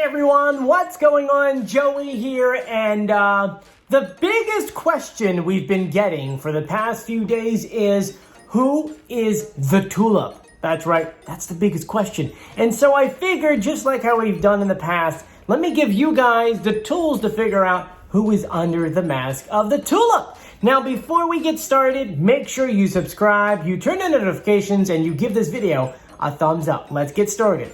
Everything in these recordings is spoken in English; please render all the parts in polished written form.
everyone, what's going on? Joey here, and the biggest question we've been getting for the past few days is, who is the Tulip? That's right, that's the biggest question. And so I figured, just like how we've done in the past, let me give you guys the tools to figure out who is under the mask of the Tulip. Now, before we get started, make sure you subscribe, you turn on notifications, and you give this video a thumbs up. Let's get started.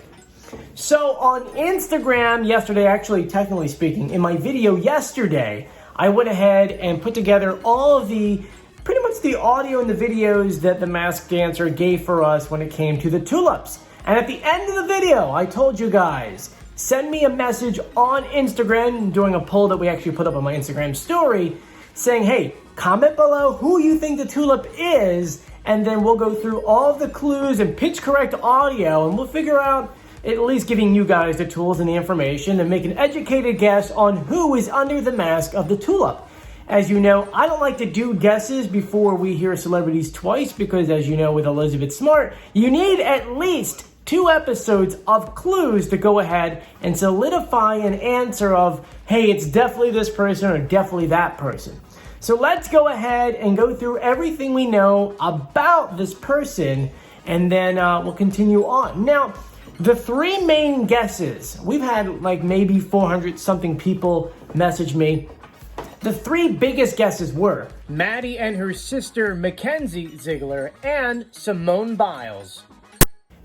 So on Instagram yesterday, actually technically speaking, in my video yesterday, I went ahead and put together all of pretty much the audio and the videos that the Masked Dancer gave for us when it came to the tulips. And at the end of the video, I told you guys, send me a message on Instagram, doing a poll that we actually put up on my Instagram story, saying, hey, comment below who you think the Tulip is, and then we'll go through all of the clues and pitch correct audio, and we'll figure out, at least giving you guys the tools and the information, and make an educated guess on who is under the mask of the Tulip. As you know, I don't like to do guesses before we hear celebrities twice, because as you know with Elizabeth Smart, you need at least 2 episodes of clues to go ahead and solidify an answer of, hey, it's definitely this person or definitely that person. So let's go ahead and go through everything we know about this person, and then we'll continue on. Now, the 3 main guesses, we've had like maybe 400 something people message me. The 3 biggest guesses were Maddie and her sister Mackenzie Ziegler and Simone Biles.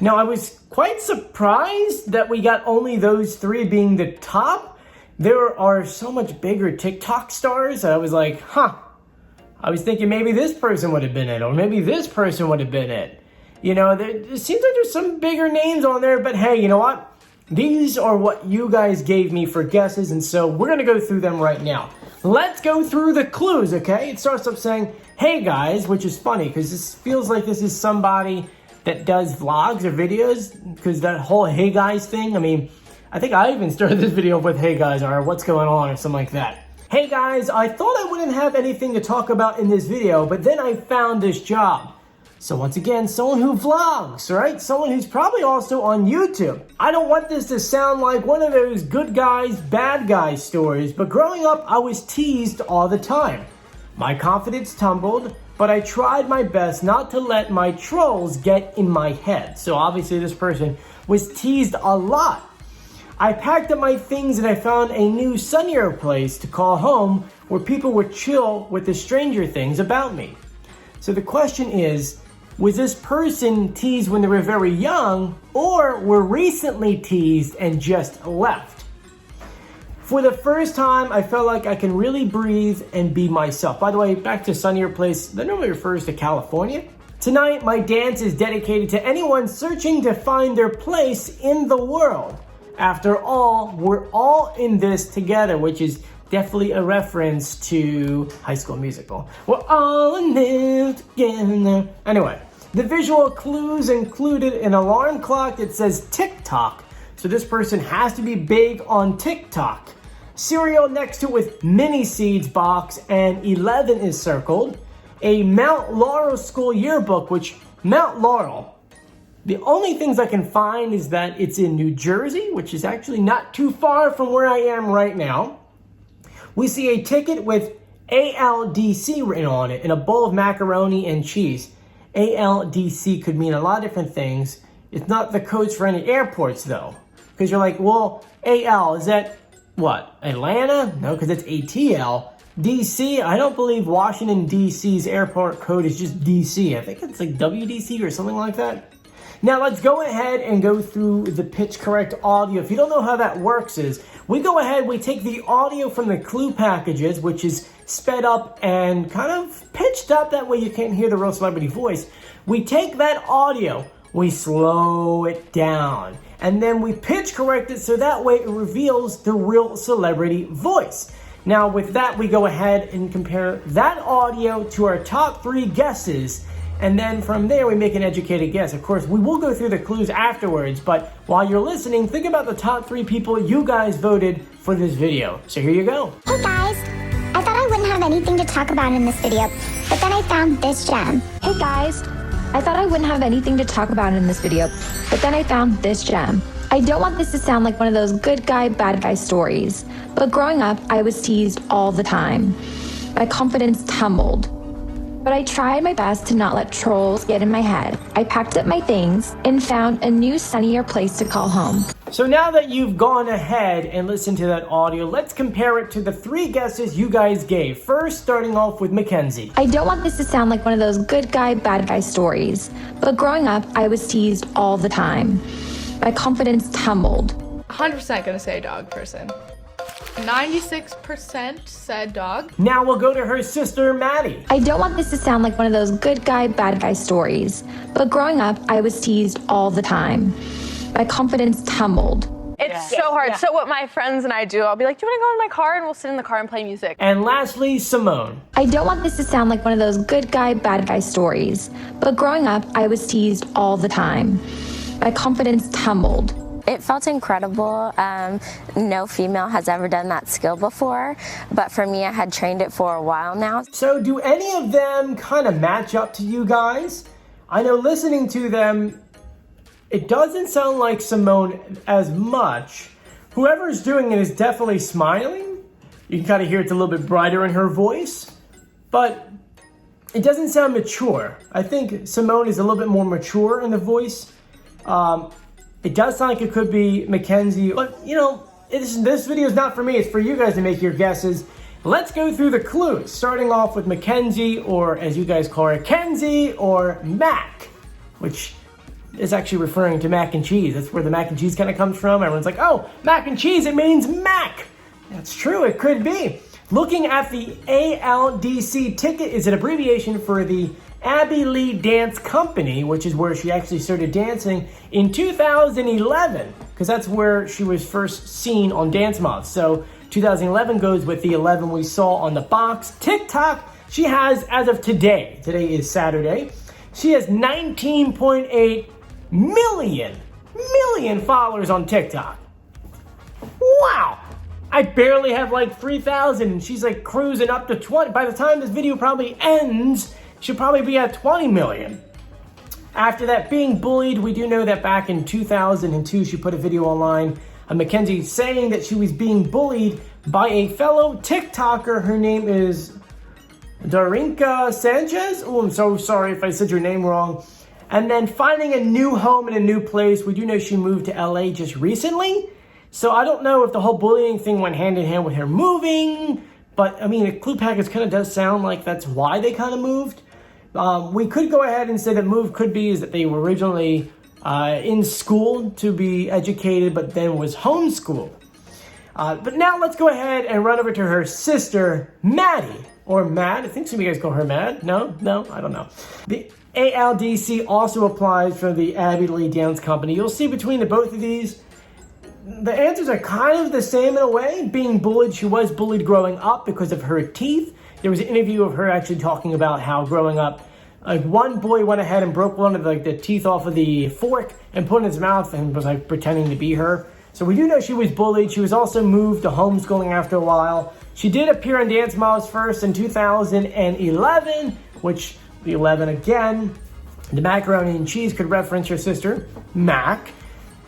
Now, I was quite surprised that we got only those 3 being the top. There are so much bigger TikTok stars. I was like, I was thinking maybe this person would have been it, or maybe this person would have been it. You know, it seems like there's some bigger names on there, but hey, you know what? These are what you guys gave me for guesses, and so we're going to go through them right now. Let's go through the clues, okay? It starts up saying, hey guys, which is funny, because this feels like this is somebody that does vlogs or videos, because that whole hey guys thing, I mean, I think I even started this video with hey guys, or what's going on, or something like that. Hey guys, I thought I wouldn't have anything to talk about in this video, but then I found this job. So once again, someone who vlogs, right? Someone who's probably also on YouTube. I don't want this to sound like one of those good guys, bad guys stories, but growing up, I was teased all the time. My confidence tumbled, but I tried my best not to let my trolls get in my head. So obviously this person was teased a lot. I packed up my things and I found a new sunnier place to call home where people would chill with the stranger things about me. So the question is, was this person teased when they were very young, or were recently teased and just left? For the first time, I felt like I can really breathe and be myself. By the way, back to sunnier place, that normally refers to California. Tonight, my dance is dedicated to anyone searching to find their place in the world. After all, we're all in this together, which is definitely a reference to High School Musical. We're all in this together. Anyway, the visual clues included an alarm clock that says TikTok. So this person has to be big on TikTok. Cereal next to it with mini seeds box, and 11 is circled. A Mount Laurel School yearbook, which Mount Laurel, the only things I can find is that it's in New Jersey, which is actually not too far from where I am right now. We see a ticket with ALDC written on it and a bowl of macaroni and cheese. ALDC could mean a lot of different things. It's not the codes for any airports though. Because you're like, well, AL, is that what? Atlanta? No, because it's ATL. DC, I don't believe Washington DC's airport code is just DC. I think it's like WDC or something like that. Now let's go ahead and go through the pitch correct audio. If you don't know how that works is, we go ahead, we take the audio from the clue packages, which is sped up and kind of pitched up, that way you can't hear the real celebrity voice. We take that audio, we slow it down, and then we pitch correct it so that way it reveals the real celebrity voice. Now with that, we go ahead and compare that audio to our top 3 guesses, and then from there we make an educated guess. Of course, we will go through the clues afterwards, but while you're listening, think about the top 3 people you guys voted for this video. So here you go. Hey guys, I thought I wouldn't have anything to talk about in this video, but then I found this gem. Hey guys, I thought I wouldn't have anything to talk about in this video, but then I found this gem. I don't want this to sound like one of those good guy, bad guy stories, but growing up, I was teased all the time. My confidence tumbled. But I tried my best to not let trolls get in my head. I packed up my things and found a new sunnier place to call home. So now that you've gone ahead and listened to that audio, let's compare it to the 3 guesses you guys gave. First, starting off with Mackenzie. I don't want this to sound like one of those good guy, bad guy stories, but growing up, I was teased all the time. My confidence tumbled. 100% gonna say dog person. 96% said dog. Now we'll go to her sister, Maddie. I don't want this to sound like one of those good guy, bad guy stories, but growing up, I was teased all the time. My confidence tumbled. It's so hard. So what my friends and I do, I'll be like, do you want to go in my car? And we'll sit in the car and play music. And lastly, Simone. I don't want this to sound like one of those good guy, bad guy stories, but growing up, I was teased all the time. My confidence tumbled. It felt incredible. No female has ever done that skill before, but for me, I had trained it for a while now. So do any of them kind of match up to you guys? I know listening to them, it doesn't sound like Simone as much. Whoever's doing it is definitely smiling. You can kind of hear it's a little bit brighter in her voice, but it doesn't sound mature. I think Simone is a little bit more mature in the voice. It does sound like it could be Mackenzie, but you know, this video is not for me, it's for you guys to make your guesses. Let's go through the clues, starting off with Mackenzie, or as you guys call her, Kenzie, or Mac, which is actually referring to mac and cheese. That's where the mac and cheese kind of comes from. Everyone's like, oh, mac and cheese, it means Mac. That's true, it could be. Looking at the ALDC ticket is an abbreviation for the Abby Lee Dance Company, which is where she actually started dancing in 2011, because that's where she was first seen on Dance Moms. So 2011 goes with the 11 we saw on the box. TikTok, she has, as of today is Saturday, she has 19.8 million followers on TikTok. Wow! I barely have like 3,000, and she's like cruising up to 20. By the time this video probably ends, she'll probably be at 20 million. After that, being bullied, we do know that back in 2002, she put a video online of Mackenzie saying that she was being bullied by a fellow TikToker. Her name is Darinka Sanchez. Oh, I'm so sorry if I said your name wrong. And then finding a new home in a new place. We do know she moved to LA just recently. So I don't know if the whole bullying thing went hand in hand with her moving. But, I mean, the clue package kind of does sound like that's why they kind of moved. We could go ahead and say that move could be is that they were originally in school to be educated, but then was homeschooled. But now let's go ahead and run over to her sister, Maddie. Or Mad. I think some of you guys call her Mad. No, I don't know. The ALDC also applies for the Abby Lee Dance Company. You'll see between the both of these, the answers are kind of the same in a way. Being bullied, she was bullied growing up because of her teeth. There was an interview of her actually talking about how growing up, like one boy went ahead and broke one of the teeth off of the fork and put it in his mouth and was like pretending to be her. So we do know she was bullied. She was also moved to homeschooling after a while. She did appear on Dance Moms first in 2011, which the 11 again, the macaroni and cheese could reference her sister, Mac.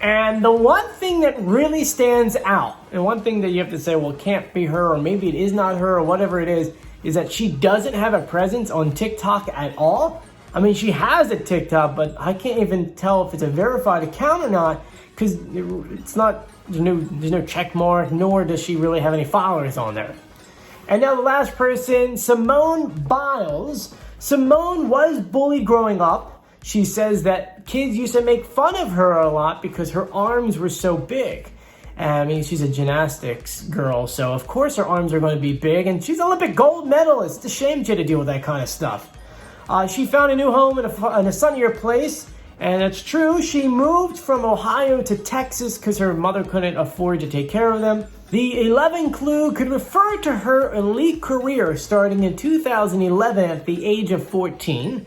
And the one thing that really stands out, and one thing that you have to say, well, it can't be her, or maybe it is not her, or whatever it is that she doesn't have a presence on TikTok at all. I mean, she has a TikTok, but I can't even tell if it's a verified account or not, because it's not, there's no check mark, nor does she really have any followers on there. And now the last person, Simone Biles. Simone was bullied growing up. She says that kids used to make fun of her a lot because her arms were so big. I mean, she's a gymnastics girl, so of course her arms are going to be big, and she's an Olympic gold medalist. It's a shame she had to deal with that kind of stuff. She found a new home in a sunnier place, and it's true, she moved from Ohio to Texas because her mother couldn't afford to take care of them. The 11 clue could refer to her elite career starting in 2011 at the age of 14.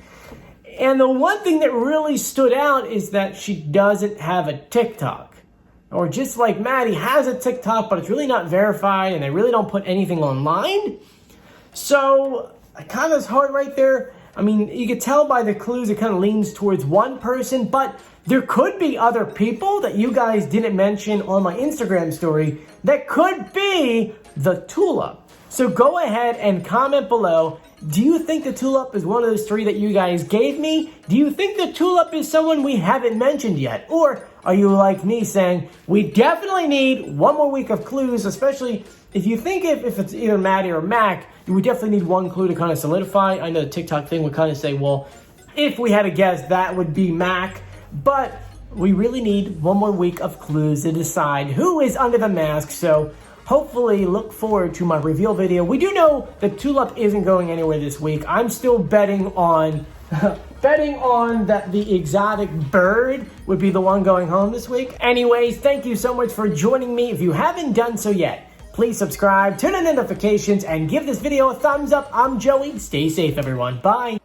And the one thing that really stood out is that she doesn't have a TikTok. Or just like Maddie has a TikTok, but it's really not verified and they really don't put anything online. So, it kind of is hard right there. I mean, you could tell by the clues it kind of leans towards one person, but there could be other people that you guys didn't mention on my Instagram story that could be the Tulip. So go ahead and comment below. Do you think the Tulip is one of those 3 that you guys gave me? Do you think the Tulip is someone we haven't mentioned yet? Or are you like me saying, we definitely need one more week of clues, especially if you think if it's either Maddie or Mac, you would definitely need one clue to kind of solidify. I know the TikTok thing would kind of say, well, if we had a guess, that would be Mac. But we really need one more week of clues to decide who is under the mask. So hopefully look forward to my reveal video. We do know the Tulip isn't going anywhere this week. I'm still betting on that the exotic bird would be the one going home this week. Anyways, thank you so much for joining me. If you haven't done so yet, please subscribe, turn on notifications, and give this video a thumbs up. I'm Joey. Stay safe, everyone. Bye.